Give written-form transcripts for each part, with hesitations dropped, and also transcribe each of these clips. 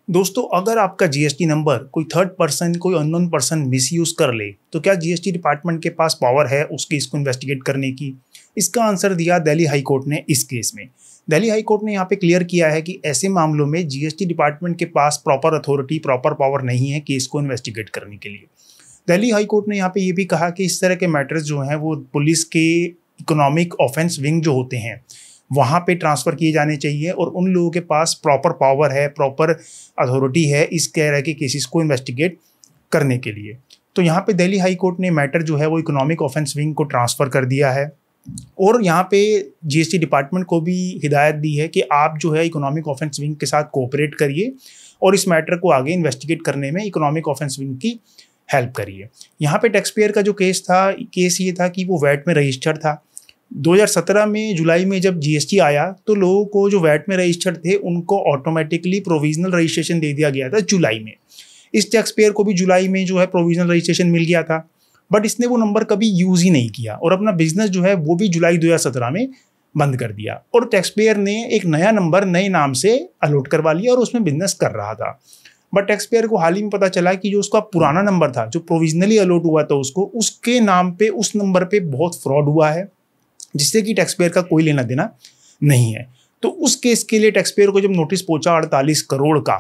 दोस्तों, अगर आपका जीएसटी नंबर कोई थर्ड पर्सन, कोई अननोन पर्सन मिसयूज कर ले, तो क्या जीएसटी डिपार्टमेंट के पास पावर है उसकी इसको इन्वेस्टिगेट करने की? इसका आंसर दिया दिल्ली हाई कोर्ट ने इस केस में। दिल्ली हाई कोर्ट ने यहाँ पे क्लियर किया है कि ऐसे मामलों में जीएसटी डिपार्टमेंट के पास प्रॉपर अथॉरिटी, प्रॉपर पावर नहीं है केस को इन्वेस्टिगेट करने के लिए। दिल्ली हाई कोर्ट ने यहाँ पे ये भी कहा कि इस तरह के मैटर्स जो हैं वो पुलिस के इकोनॉमिक ऑफेंस विंग जो होते हैं वहाँ पे ट्रांसफ़र किए जाने चाहिए और उन लोगों के पास प्रॉपर पावर है, प्रॉपर अथॉरिटी है इस तरह के केसेस को इन्वेस्टिगेट करने के लिए। तो यहाँ पे दिल्ली हाई कोर्ट ने मैटर जो है वो इकोनॉमिक ऑफेंस विंग को ट्रांसफ़र कर दिया है और यहाँ पे जीएसटी डिपार्टमेंट को भी हिदायत दी है कि आप जो है इकोनॉमिक ऑफेंस विंग के साथ कोऑपरेट करिए और इस मैटर को आगे इन्वेस्टिगेट करने में इकोनॉमिक ऑफेंस विंग की हेल्प करिए। यहाँ पे टैक्स पेयर का जो केस ये था कि वो वैट में रजिस्टर्ड था। 2017 में जुलाई में जब जीएसटी आया तो लोगों को जो वैट में रजिस्टर्ड थे उनको ऑटोमेटिकली प्रोविजनल रजिस्ट्रेशन दे दिया गया था जुलाई में। इस टैक्स पेयर को भी जुलाई में जो है प्रोविजनल रजिस्ट्रेशन मिल गया था, बट इसने वो नंबर कभी यूज़ ही नहीं किया और अपना बिजनेस जो है वो भी जुलाई 2017 में बंद कर दिया और टैक्स पेयर ने एक नया नंबर नए नाम से अलॉट करवा लिया और उसमें बिजनेस कर रहा था। बट टैक्स पेयर को हाल ही में पता चला कि जो उसका पुराना नंबर था जो प्रोविजनली अलॉट हुआ था उसको, उसके नाम पे उस नंबर पे बहुत फ्रॉड हुआ है जिससे कि टैक्स पेयर का कोई लेना देना नहीं है। तो उस केस के लिए टैक्स पेयर को जब नोटिस पहुंचा 48 करोड़ का,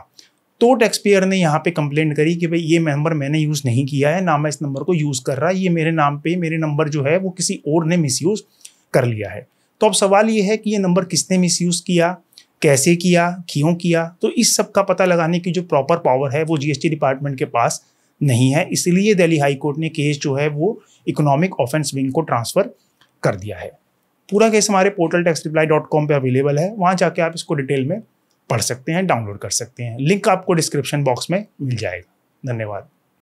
तो टैक्स पेयर ने यहाँ पे कंप्लेंट करी कि भाई ये नंबर मैंने यूज़ नहीं किया है, ना मैं इस नंबर को यूज़ कर रहा, ये मेरे नाम पे मेरे नंबर जो है वो किसी और ने मिसयूज़ कर लिया है। तो अब सवाल ये है कि ये नंबर किसने मिसयूज़ किया, कैसे किया, क्यों किया? तो इस सब का पता लगाने की जो प्रॉपर पावर है वो जीएसटी डिपार्टमेंट के पास नहीं है, इसलिए दिल्ली हाई कोर्ट ने केस जो है वो इकोनॉमिक ऑफेंस विंग को ट्रांसफ़र कर दिया है। पूरा केस हमारे पोर्टल taxreply.com पे अवेलेबल है, वहाँ जाके आप इसको डिटेल में पढ़ सकते हैं, डाउनलोड कर सकते हैं। लिंक आपको डिस्क्रिप्शन बॉक्स में मिल जाएगा। धन्यवाद।